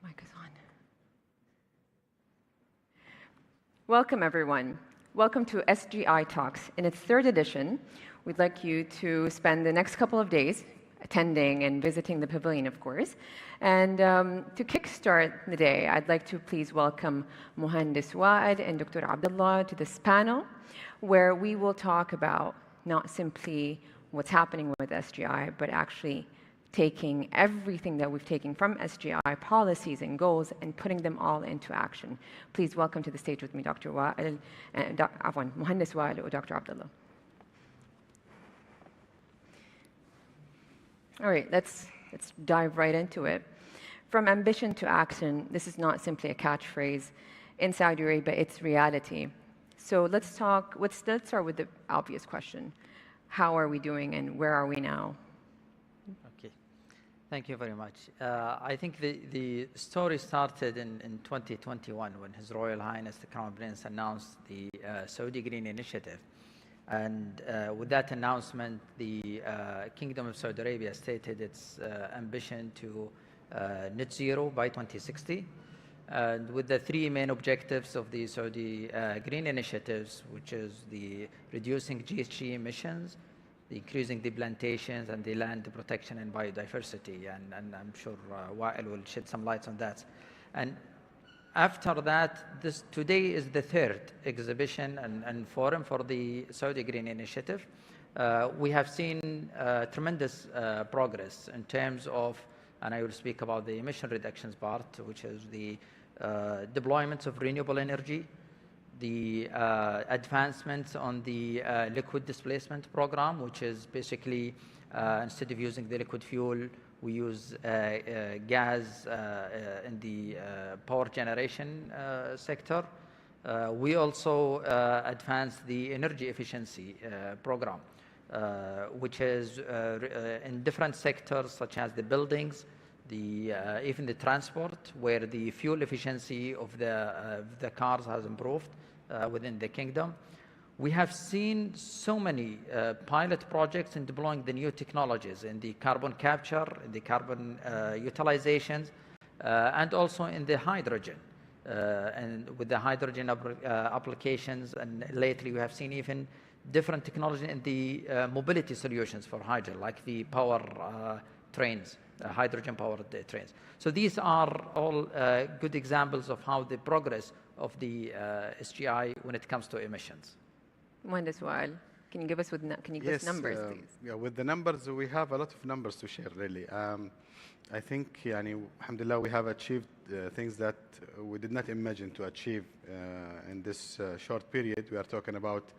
Mic is on. Welcome, everyone. Welcome to SGI Talks. In its third edition, we'd like you to spend the next couple of days attending and visiting the pavilion, of course. And to kickstart the day, I'd like to please welcome Muhandis Waad and Dr. Abdullah to this panel, where we will talk about not simply what's happening with SGI, but actually taking everything that we've taken from SGI policies and goals and putting them all into action. Please welcome to the stage with me Dr. Waad, Muhandis Waad or Dr. Abdullah. All right, let's dive right into it. From ambition to action, this is not simply a catchphrase in Saudi Arabia, it's reality. So let's start with the obvious question. How are we doing and where are we now? Okay, thank you very much. I think the story started in 2021 when His Royal Highness the Crown Prince announced the Saudi Green Initiative. And with that announcement, the Kingdom of Saudi Arabia stated its ambition to net zero by 2060. And with the three main objectives of the Saudi Green Initiatives, which is the reducing GHG emissions, the increasing the plantations, and the land protection and biodiversity. And I'm sure Wael will shed some light on that. And after that, today is the third exhibition and forum for the Saudi Green Initiative. We have seen tremendous progress in terms of, and I will speak about the emission reductions part, which is the deployments of renewable energy, the advancements on the liquid displacement program, which is basically instead of using the liquid fuel, we use gas in the power generation sector. We also advanced the energy efficiency program, which is in different sectors such as the buildings, even the transport, where the fuel efficiency of the cars has improved within the kingdom. We have seen so many pilot projects in deploying the new technologies in the carbon capture, in the carbon utilizations, and also in the hydrogen. And with the hydrogen applications, and lately we have seen even different technology in the mobility solutions for hydrogen, like the power trains, hydrogen-powered trains. So these are all good examples of how the progress of the SGI when it comes to emissions. Muhandis Wael, can you give us numbers, please? Yeah, with the numbers, we have a lot of numbers to share, really. I think, alhamdulillah, we have achieved things that we did not imagine to achieve in this short period. We are talking about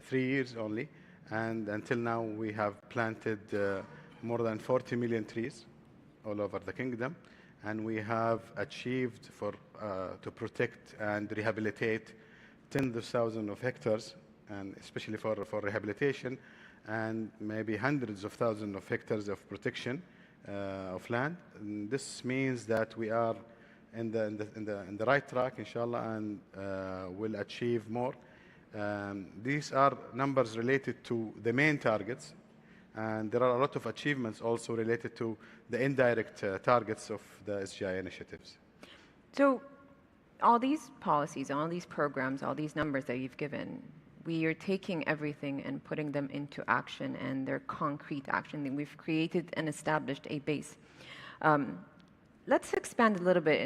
3 years only, and until now we have planted more than 40 million trees all over the kingdom, and we have achieved to protect and rehabilitate tens of thousands of hectares, and especially for rehabilitation, and maybe hundreds of thousands of hectares of protection of land. And this means that we are in the right track, inshallah, and will achieve more. These are numbers related to the main targets, and there are a lot of achievements also related to the indirect targets of the SGI initiatives. So all these policies, all these programs, all these numbers that you've given, we are taking everything and putting them into action, and they're concrete action. We've created and established a base. Let's expand a little bit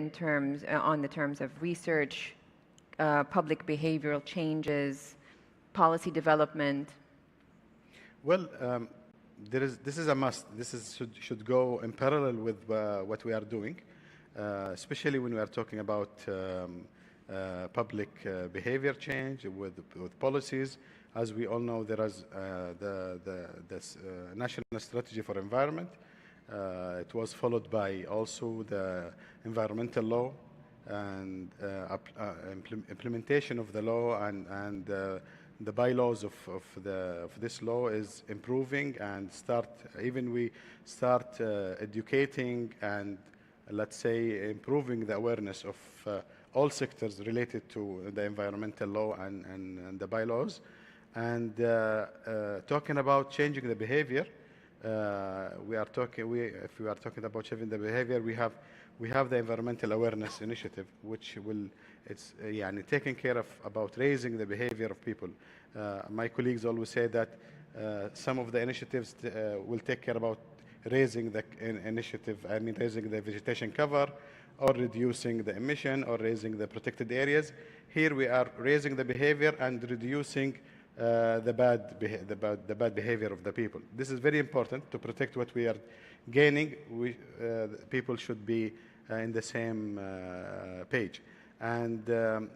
on the terms of research, public behavioral changes, policy development. Well, this is a must. Should go in parallel with what we are doing, especially when we are talking about public behavior change with policies. As we all know, there is the National Strategy for Environment. It was followed by also the environmental law, and implementation of the law, and the bylaws of this law is improving, and we start educating and, let's say, improving the awareness of all sectors related to the environmental law and the bylaws. And talking about changing the behavior, if we are talking about changing the behavior, we have the Environmental Awareness Initiative, which it's taking care of about raising the behavior of people. My colleagues always say that some of the initiatives will take care about raising the raising the vegetation cover, or reducing the emission, or raising the protected areas. Here we are raising the behavior and reducing the bad behavior of the people. This is very important to protect what we are gaining. People should be in the same page. And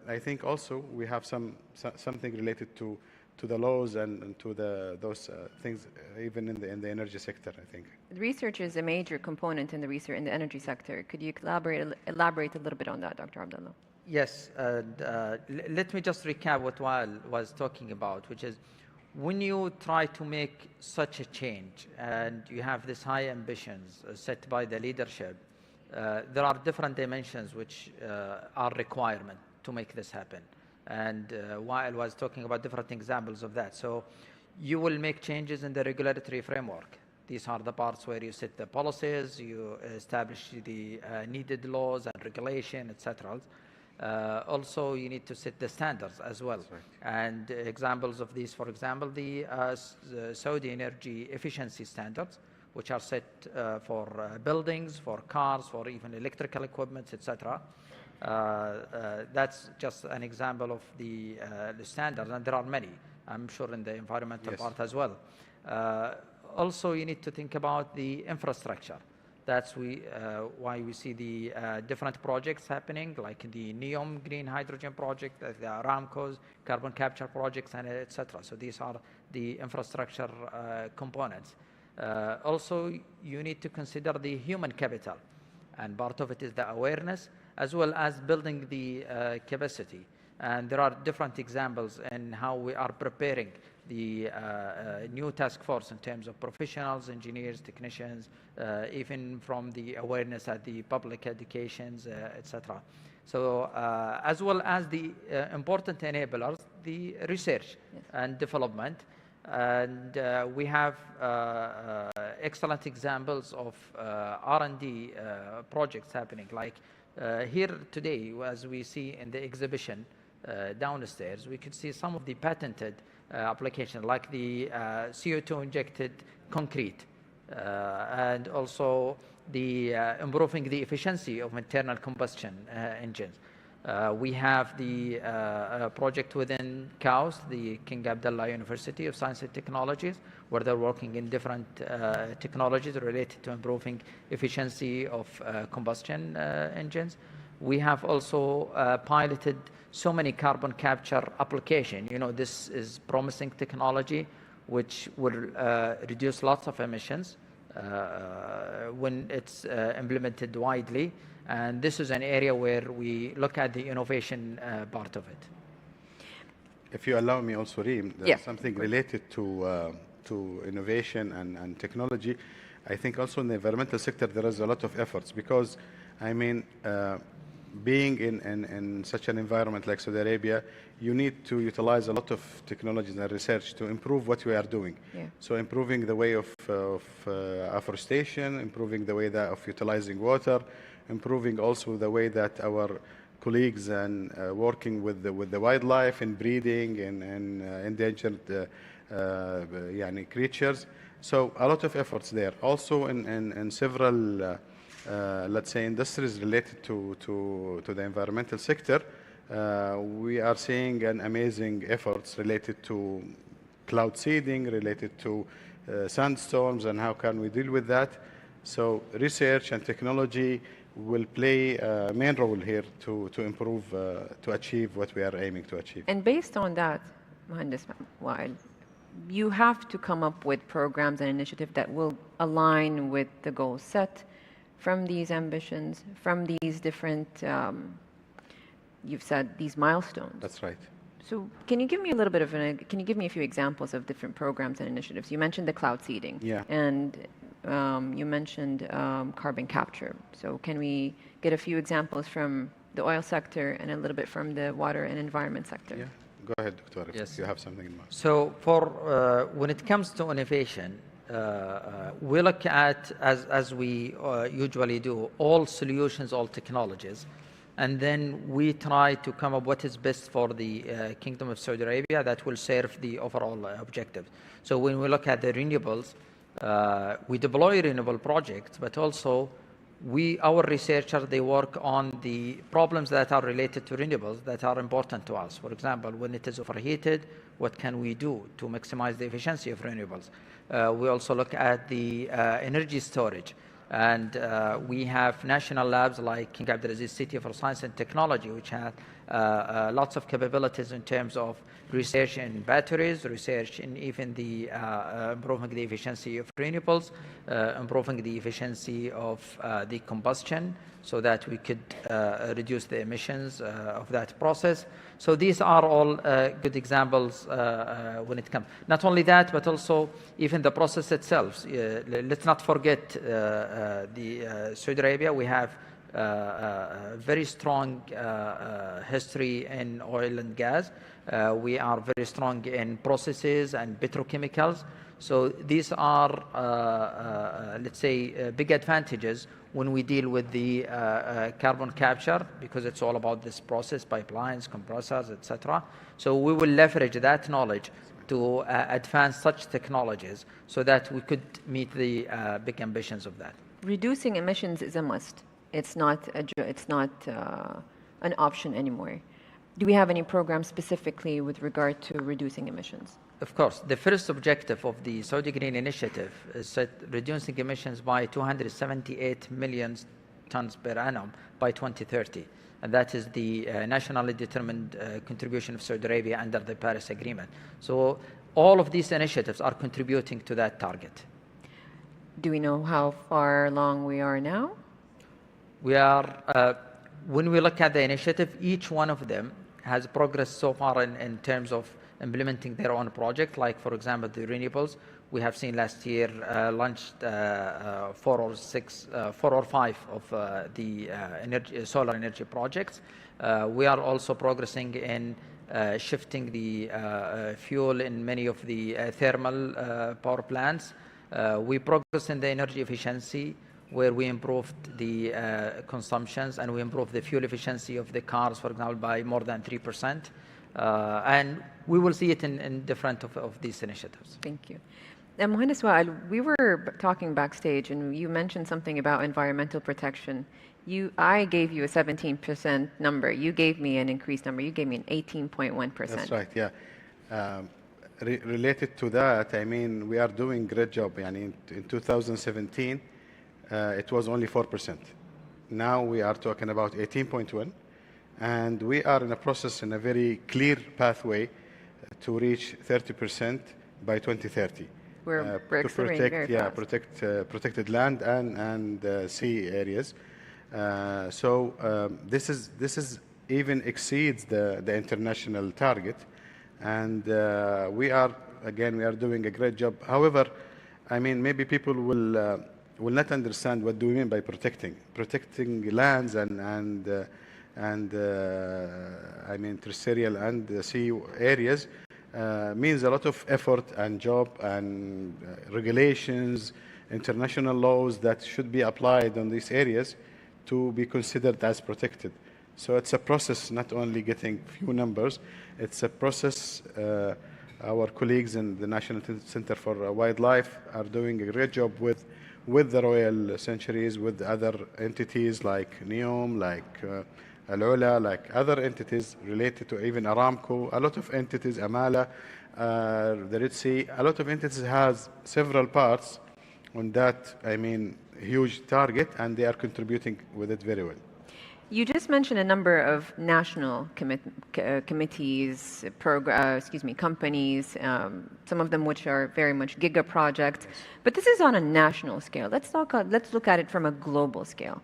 I think also we have something related to the laws and to those things, even in the energy sector, I think. Research is a major component in the energy sector. Could you elaborate a little bit on that, Dr. Abdullah? Yes, let me just recap what Wael was talking about, which is when you try to make such a change and you have these high ambitions set by the leadership, there are different dimensions which are requirement to make this happen. And Wael was talking about different examples of that. So you will make changes in the regulatory framework. These are the parts where you set the policies, you establish the needed laws and regulation, etc. Also, you need to set the standards as well. Right. And examples of these, for example, the Saudi energy efficiency standards, which are set for buildings, for cars, for even electrical equipment, etc. That's just an example of the standards, and there are many, I'm sure, in the environmental part as well. Also, you need to think about the infrastructure That's why we see the different projects happening, like the NEOM green hydrogen project, the Aramco's carbon capture projects, and etc. So these are the infrastructure components. Also, you need to consider the human capital, and part of it is the awareness, as well as building the capacity. And there are different examples in how we are preparing the new task force in terms of professionals, engineers, technicians, even from the awareness at the public educations, etc. So as well as the important enablers, the research and development. And we have excellent examples of R&D projects happening. Like here today, as we see in the exhibition downstairs, we could see some of the patented applications, like the CO2 injected concrete, and also the improving the efficiency of internal combustion engines. We have the project within KAUST, the King Abdullah University of Science and Technologies, where they're working in different technologies related to improving efficiency of combustion engines. We have also piloted so many carbon capture applications. You know, this is promising technology which will reduce lots of emissions when it's implemented widely. And this is an area where we look at the innovation part of it. If you allow me also, Reem, something related to innovation and technology, I think also in the environmental sector there is a lot of efforts, because, I mean, being in such an environment like Saudi Arabia, you need to utilize a lot of technologies and research to improve what we are doing. Yeah. So improving the way of afforestation, improving the way of utilizing water, improving also the way that our colleagues and working with the wildlife and breeding and endangered creatures. So a lot of efforts there. Also in several let's say industries related to the environmental sector, we are seeing an amazing efforts related to cloud seeding, related to sandstorms, and how can we deal with that. So research and technology will play a main role here to improve, to achieve what we are aiming to achieve. And based on that, Mohandas Wael, you have to come up with programs and initiatives that will align with the goals set from these ambitions, from these different, you've said, these milestones. That's right. So can you give me a little bit of can you give me a few examples of different programs and initiatives? You mentioned the cloud seeding. Yeah. And you mentioned carbon capture. So can we get a few examples from the oil sector and a little bit from the water and environment sector? Yeah. Go ahead, Doctor, Yes. if you have something in mind. So for when it comes to innovation, we look at, as we usually do, all solutions, all technologies, and then we try to come up what is best for the Kingdom of Saudi Arabia that will serve the overall objective. So when we look at the renewables, we deploy renewable projects, but also our researchers, they work on the problems that are related to renewables that are important to us. For example, when it is overheated, what can we do to maximize the efficiency of renewables? We also look at the energy storage. And we have national labs like King Abdulaziz City for Science and Technology, which have lots of capabilities in terms of research in batteries, research in even the improving the efficiency of renewables, improving the efficiency of the combustion, so that we could reduce the emissions of that process. So these are all good examples when it comes. Not only that, but also even the process itself. Let's not forget the Saudi Arabia. We have a very strong history in oil and gas. We are very strong in processes and petrochemicals. So these are, let's say, big advantages when we deal with the carbon capture, because it's all about this process, pipelines, compressors, etc. So we will leverage that knowledge to advance such technologies so that we could meet the big ambitions of that. Reducing emissions is a must. It's not an option anymore. Do we have any programs specifically with regard to reducing emissions? Of course, the first objective of the Saudi Green Initiative is set reducing emissions by 278 million tons per annum by 2030. And that is the nationally determined contribution of Saudi Arabia under the Paris Agreement. So all of these initiatives are contributing to that target. Do we know how far along we are now? We are, when we look at the initiative, each one of them has progressed so far in terms of implementing their own project. Like, for example, the renewables, we have seen last year launched 4 or 5 of the solar energy projects. We are also progressing in shifting the fuel in many of the thermal power plants. We progress in the energy efficiency, where we improved the consumptions and we improved the fuel efficiency of the cars, for example, by more than 3%. And we will see it in different of these initiatives. Thank you. And Mohandas Wael, we were talking backstage and you mentioned something about environmental protection. I gave you a 17% number. You gave me an increased number. You gave me an 18.1%. That's right, yeah. Related to that, I mean, we are doing a great job. In 2017, it was only 4%. Now we are talking about 18.1%. And we are in a process, in a very clear pathway to reach 30% by 2030. We're to accelerating very fast. protected land and sea areas. So this is even exceeds the international target, and we are doing a great job. However, I mean, maybe people will not understand what do we mean by protecting lands and I mean terrestrial and sea areas. Means a lot of effort and job and regulations, international laws that should be applied on these areas to be considered as protected. So it's a process, not only getting few numbers, it's a process. Our colleagues in the National Center for Wildlife are doing a great job with the Royal Sanctuaries, with other entities like NEOM, like Al-Ula, like other entities related to even Aramco, a lot of entities, Amala, the Red Sea, a lot of entities has several parts on that, I mean, huge target, and they are contributing with it very well. You just mentioned a number of national committees, companies, some of them which are very much giga projects, but this is on a national scale. Let's look at it from a global scale.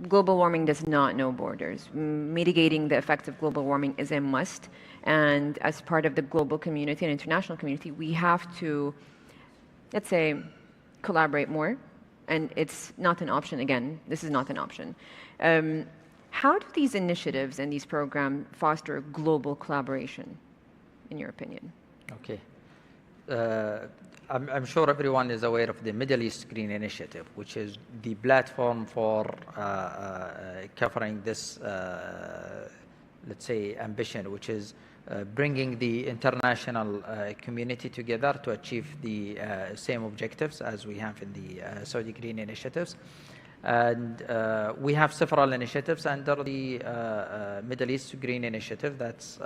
Global warming does not know borders. Mitigating the effects of global warming is a must. And as part of the global community and international community, we have to, let's say, collaborate more. And it's not an option. Again, this is not an option. How do these initiatives and these programs foster global collaboration, in your opinion? Okay. I'm sure everyone is aware of the Middle East Green Initiative, which is the platform for covering this, let's say, ambition, which is bringing the international community together to achieve the same objectives as we have in the Saudi Green Initiatives. And we have several initiatives under the Middle East Green Initiative. That's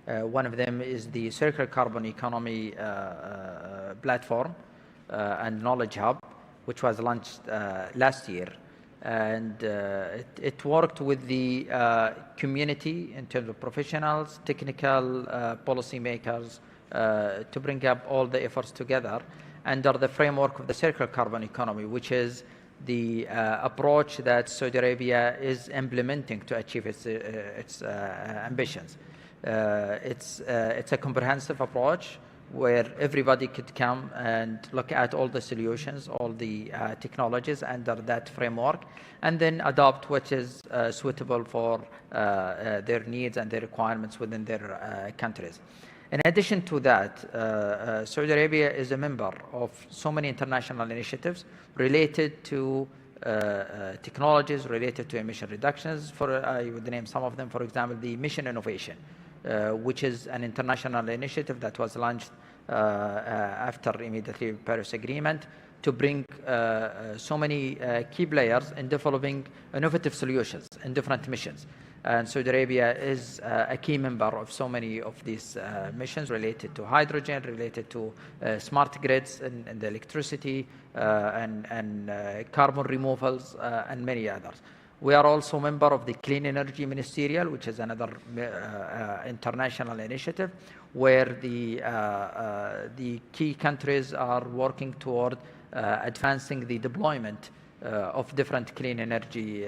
one of them is the Circular Carbon Economy platform and Knowledge Hub, which was launched last year. And it worked with the community in terms of professionals, technical policymakers, to bring up all the efforts together under the framework of the Circular Carbon Economy, which is the approach that Saudi Arabia is implementing to achieve its ambitions. It's a comprehensive approach where everybody could come and look at all the solutions, all the technologies under that framework, and then adopt what is suitable for their needs and their requirements within their countries. In addition to that, Saudi Arabia is a member of so many international initiatives related to technologies related to emission reductions. I would name some of them, for example, the Mission Innovation, which is an international initiative that was launched after immediately Paris Agreement to bring so many key players in developing innovative solutions in different missions. And Saudi Arabia is a key member of so many of these missions related to hydrogen, related to smart grids and the electricity and carbon removals and many others. We are also a member of the Clean Energy Ministerial, which is another international initiative where the key countries are working toward advancing the deployment of different clean energy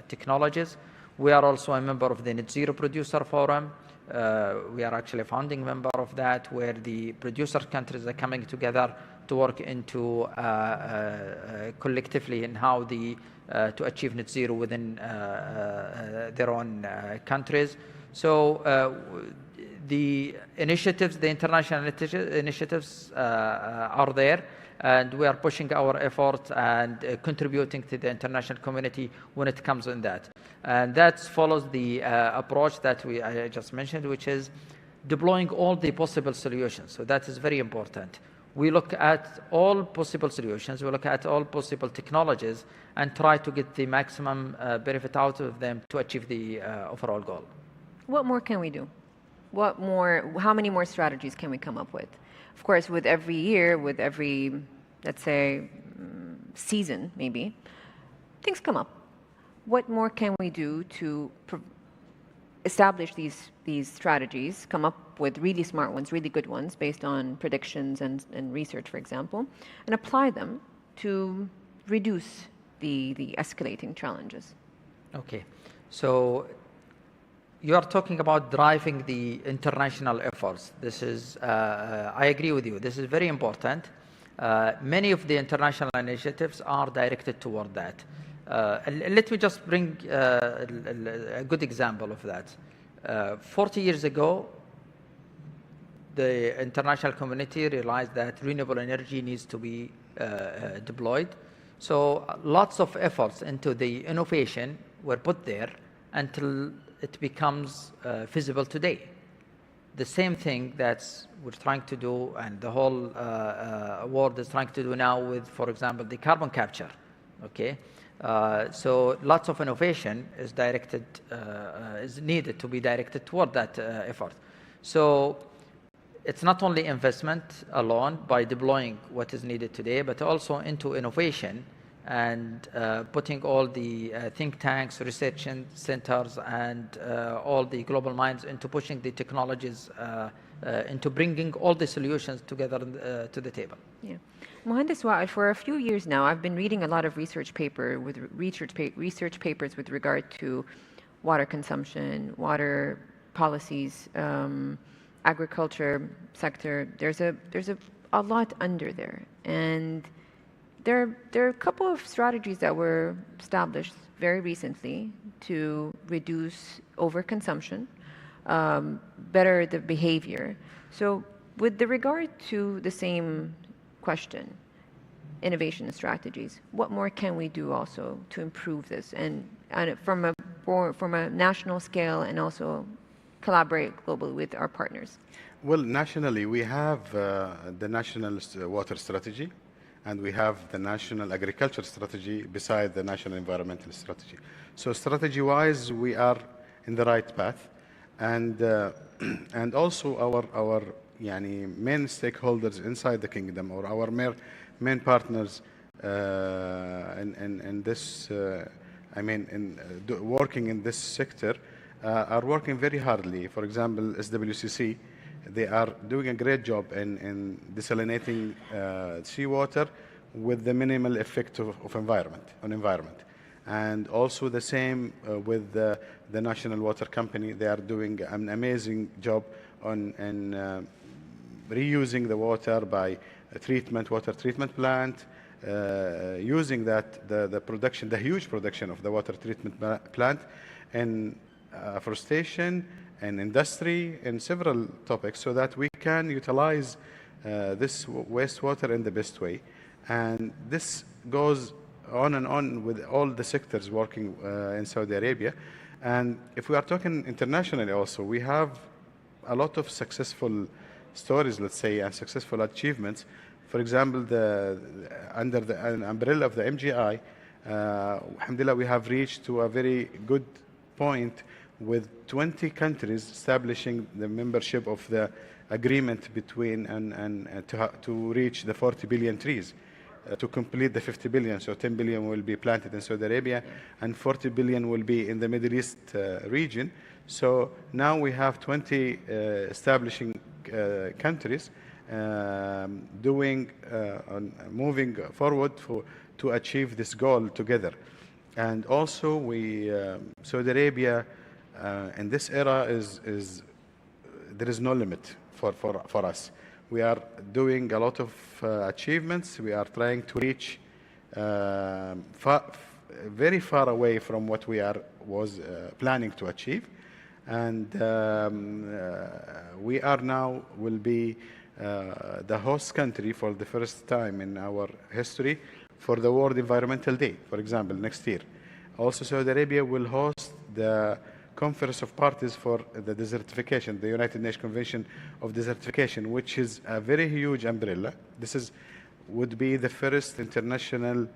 technologies. We are also a member of the Net Zero Producer Forum. We are actually a founding member of that, where the producer countries are coming together to work into collectively in how to achieve net zero within their own countries. So the initiatives, the international initiatives are there, and we are pushing our efforts and contributing to the international community when it comes in that. And that follows the approach that I just mentioned, which is deploying all the possible solutions. So that is very important. We look at all possible solutions, we look at all possible technologies, and try to get the maximum benefit out of them to achieve the overall goal. What more can we do? What more? How many more strategies can we come up with? Of course, with every year, with every, let's say, season, maybe, things come up. What more can we do to establish these strategies, come up with really smart ones, really good ones, based on predictions and research, for example, and apply them to reduce the escalating challenges? Okay, so you are talking about driving the international efforts. This is, I agree with you, this is very important. Many of the international initiatives are directed toward that. Let me just bring a good example of that. 40 years ago, the international community realized that renewable energy needs to be deployed. So lots of efforts into the innovation were put there until it becomes feasible today. The same thing that we're trying to do, and the whole world is trying to do now with, for example, the carbon capture. Okay, so lots of innovation is directed, is needed to be directed toward that effort. So it's not only investment alone by deploying what is needed today, but also into innovation and putting all the think tanks, research centers, and all the global minds into pushing the technologies, into bringing all the solutions together to the table. Yeah. Mohandas Wa'il, for a few years now, I've been reading a lot of research papers with regard to water consumption, water policies, agriculture sector. There's a lot under there, and there are a couple of strategies that were established very recently to reduce overconsumption, better the behavior. So with regard to the same question, innovation strategies, what more can we do also to improve this, and from a national scale, and also collaborate globally with our partners? Well, nationally, we have the National Water Strategy, and we have the National Agriculture Strategy beside the National Environmental Strategy. So strategy-wise, we are in the right path. And also our main stakeholders inside the kingdom, or our main partners in this, working in this sector, are working very hardly. For example, SWCC, they are doing a great job in desalinating seawater with the minimal effect of environment. And also the same with the National Water Company. They are doing an amazing job on reusing the water by water treatment plant, using the huge production of the water treatment plant in afforestation and industry and several topics, so that we can utilize this wastewater in the best way. And this goes on and on with all the sectors working in Saudi Arabia. And if we are talking internationally also, we have a lot of successful stories, let's say, and successful achievements. For example, under the umbrella of the MGI, alhamdulillah, we have reached to a very good point with 20 countries establishing the membership of the agreement between to reach the 40 billion trees. To complete the 50 billion, so 10 billion will be planted in Saudi Arabia, and 40 billion will be in the Middle East region. So now we have 20 establishing countries moving forward to achieve this goal together. And also, Saudi Arabia in this era there is no limit for us. We are doing a lot of achievements. We are trying to reach very far away from what we was planning to achieve. And we are now will be the host country for the first time in our history for the World Environmental Day, for example, next year. Also, Saudi Arabia will host the Conference of Parties for the Desertification, the United Nations Convention of Desertification, which is a very huge umbrella. This would be the first international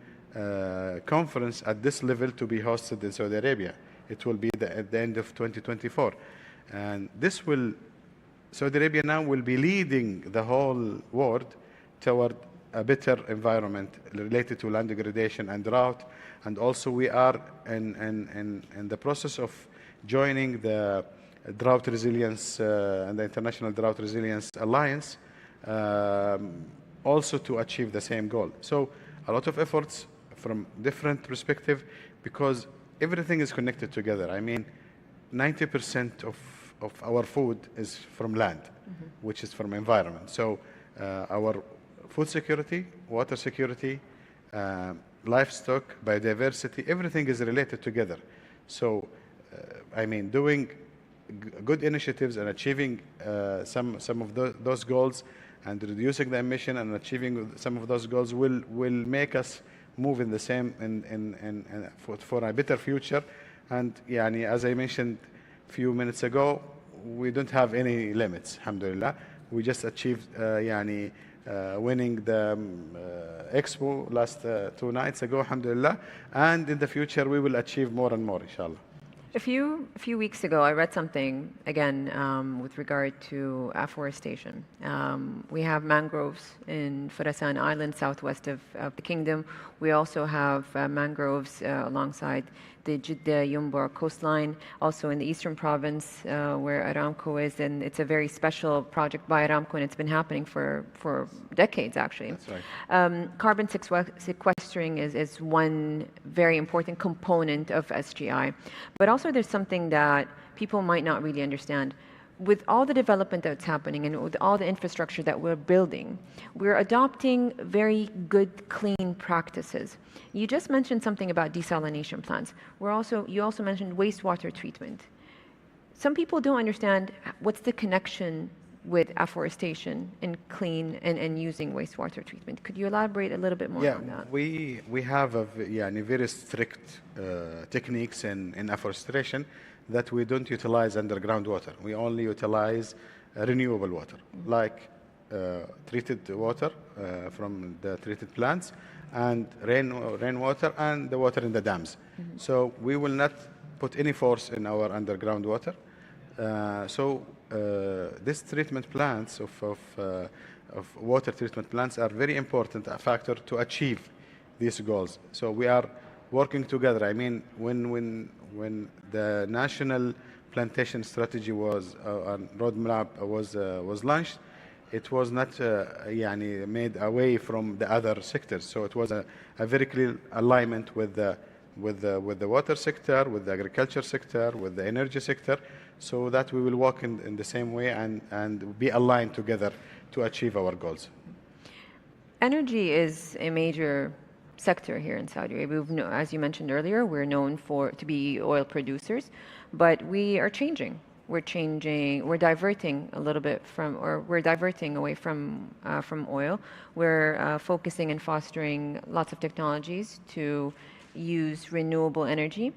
conference at this level to be hosted in Saudi Arabia. It will be at the end of 2024. And Saudi Arabia now will be leading the whole world toward a better environment related to land degradation and drought. And also we are in the process of joining the Drought Resilience and the International Drought Resilience Alliance also to achieve the same goal. So a lot of efforts from different perspectives because everything is connected together. I mean, 90% of our food is from land, which is from environment. So our food security, water security, livestock, biodiversity, everything is related together. So I mean, doing good initiatives and achieving some of those goals and reducing the emission and achieving some of those goals will make us move in the same for a better future. And yani, as I mentioned a few minutes ago, we don't have any limits, alhamdulillah. We just achieved winning the Expo last 2 nights ago, alhamdulillah. And in the future, we will achieve more and more, inshallah. A few weeks ago, I read something, again, with regard to afforestation. We have mangroves in Khurasan Island, southwest of the kingdom. We also have mangroves alongside the Jeddah-Yumbor coastline, also in the eastern province where Aramco is, and it's a very special project by Aramco, and it's been happening for decades, actually. That's right. Carbon sequestering is one very important component of SGI, but also there's something that people might not really understand. With all the development that's happening and with all the infrastructure that we're building, we're adopting very good, clean practices. You just mentioned something about desalination plants. You also mentioned wastewater treatment. Some people don't understand what's the connection with afforestation and clean and using wastewater treatment. Could you elaborate a little bit more on that? We have very strict techniques in afforestation that we don't utilize underground water. We only utilize renewable water, like treated water from the treated plants and rainwater and the water in the dams. So we will not put any force in our underground water. These treatment plants of water treatment plants are very important factor to achieve these goals. So we are working together. I mean, when the national plantation strategy was roadmap was launched, it was not made away from the other sectors. So it was a very clear alignment with the water sector, with the agriculture sector, with the energy sector, so that we will work in the same way and be aligned together to achieve our goals. Energy is a major sector here in Saudi Arabia. As you mentioned earlier, we're known to be oil producers, but we are changing. We're diverting a little bit we're diverting away from oil. We're focusing and fostering lots of technologies to use renewable energy.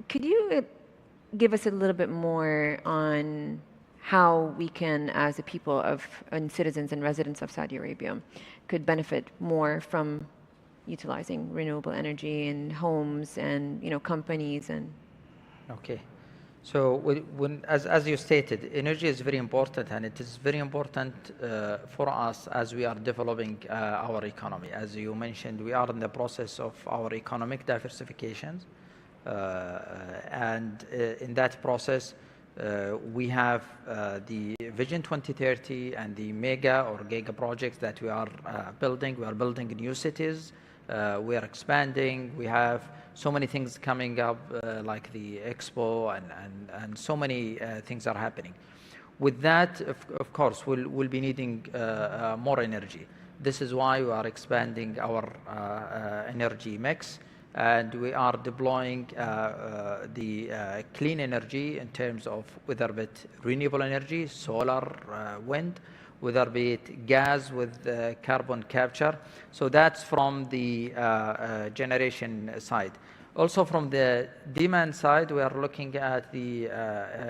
Could you give us a little bit more on how we can, as a people and citizens and residents of Saudi Arabia, could benefit more from utilizing renewable energy in homes and companies and? Okay. So as you stated, energy is very important, and it is very important for us as we are developing our economy. As you mentioned, we are in the process of our economic diversification, and in that process, we have the Vision 2030 and the mega or giga projects that we are building. We are building new cities. We are expanding. We have so many things coming up, like the Expo, and so many things are happening. With that, of course, we'll be needing more energy. This is why we are expanding our energy mix, and we are deploying the clean energy in terms of whether it renewable energy, solar, wind, whether be it gas with carbon capture. So that's from the generation side. Also from the demand side, we are looking at the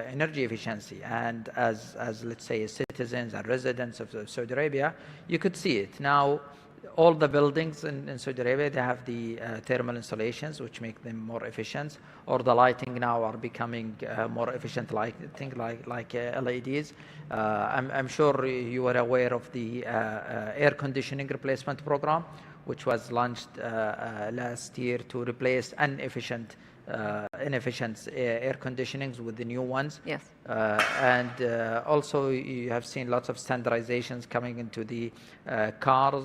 energy efficiency. And as let's say citizens and residents of Saudi Arabia, you could see it. Now, all the buildings in Saudi Arabia, they have the thermal installations, which make them more efficient, or the lighting now are becoming more efficient, like LEDs. I'm sure you are aware of the air conditioning replacement program, which was launched last year to replace inefficient air conditionings with the new ones. Yes. And also you have seen lots of standardizations coming into the cars,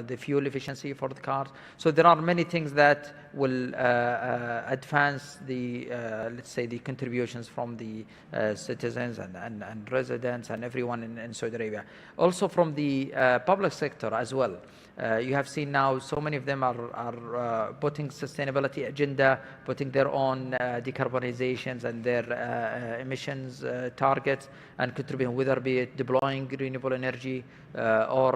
the fuel efficiency for the cars. So there are many things that will advance the, let's say, the contributions from the citizens and residents and everyone in Saudi Arabia. Also from the public sector as well. You have seen now so many of them are putting sustainability agenda, putting their own decarbonizations and their emissions targets, and contributing, whether be it deploying renewable energy or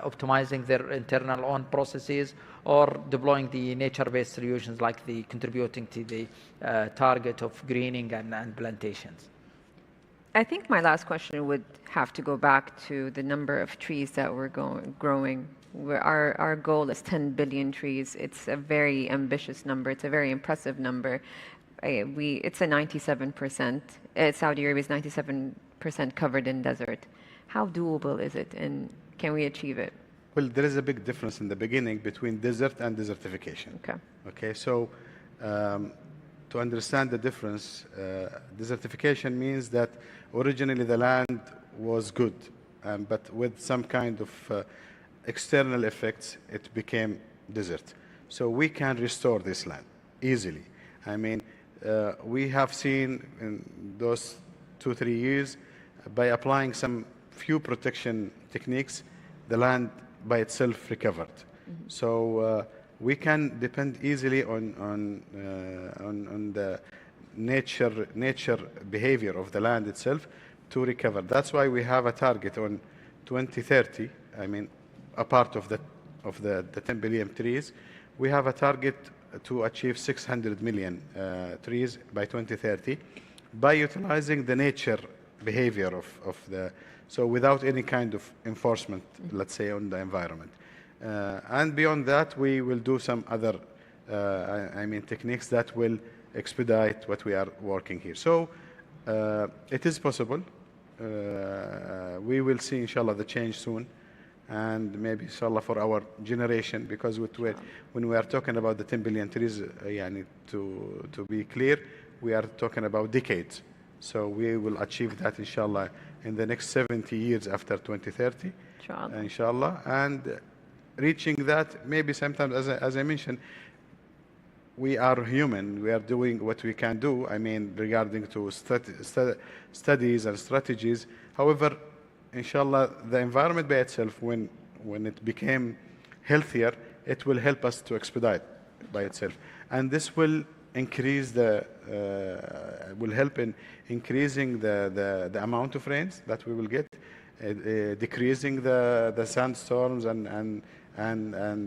optimizing their internal own processes, or deploying the nature-based solutions like the contributing to the target of greening and plantations. I think my last question would have to go back to the number of trees that we're growing. Our goal is 10 billion trees. It's a very ambitious number. It's a very impressive number. It's a 97%. Saudi Arabia is 97% covered in desert. How doable is it, and can we achieve it? Well, there is a big difference in the beginning between desert and desertification. Okay. Okay, so to understand the difference, desertification means that originally the land was good, but with some kind of external effects, it became desert. So we can restore this land easily. I mean, we have seen in those 2-3 years, by applying some few protection techniques, the land by itself recovered. Mm-hmm. So we can depend easily on the nature behavior of the land itself to recover. That's why we have a target on 2030. I mean, a part of the 10 billion trees, we have a target to achieve 600 million trees by 2030 by utilizing the nature behavior of the, so without any kind of enforcement, let's say, on the environment. And beyond that, we will do some other, techniques that will expedite what we are working here. So it is possible. We will see, inshallah, the change soon. And maybe, inshallah, for our generation, because when we are talking about the 10 billion trees, to be clear, we are talking about decades. So we will achieve that, inshallah, in the next 70 years after 2030, inshallah. And reaching that, maybe sometimes, as I mentioned, we are human. We are doing what we can do, regarding to studies and strategies. However, inshallah, the environment by itself, when it became healthier, it will help us to expedite by itself. And this will increase will help in increasing the amount of rains that we will get, decreasing the sandstorms and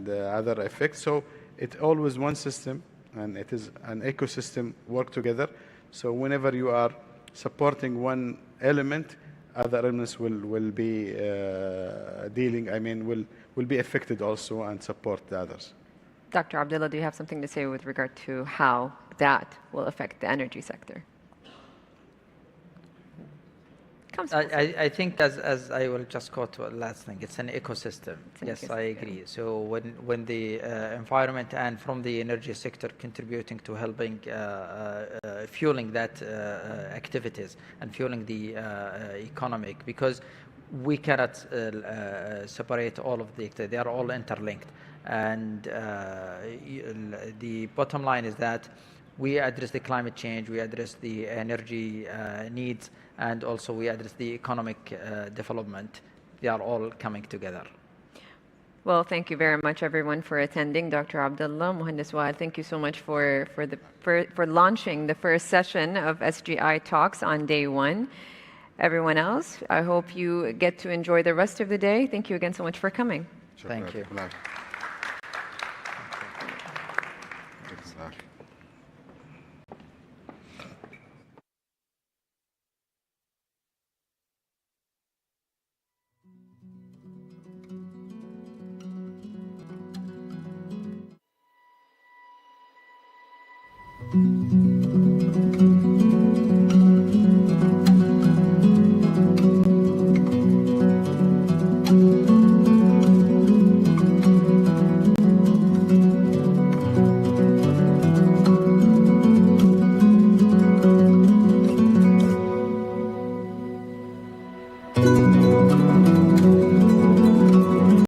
other effects. So it's always one system, and it is an ecosystem work together. So whenever you are supporting one element, other elements will be will be affected also and support the others. Dr. Abdullah, do you have something to say with regard to how that will affect the energy sector. I think, as I will just quote one last thing, it's an ecosystem. Yes, I agree. So when the environment and from the energy sector contributing to helping fueling that activities and fueling the economic, because we cannot separate all of they are all interlinked. And the bottom line is that we address the climate change, we address the energy needs, and also we address the economic development. They are all coming together. Well, thank you very much, everyone, for attending. Dr. Abdullah, Mohandas Wael, thank you so much for launching the first session of SGI Talks on day one. Everyone else, I hope you get to enjoy the rest of the day. Thank you again so much for coming. Thank you. Thank you.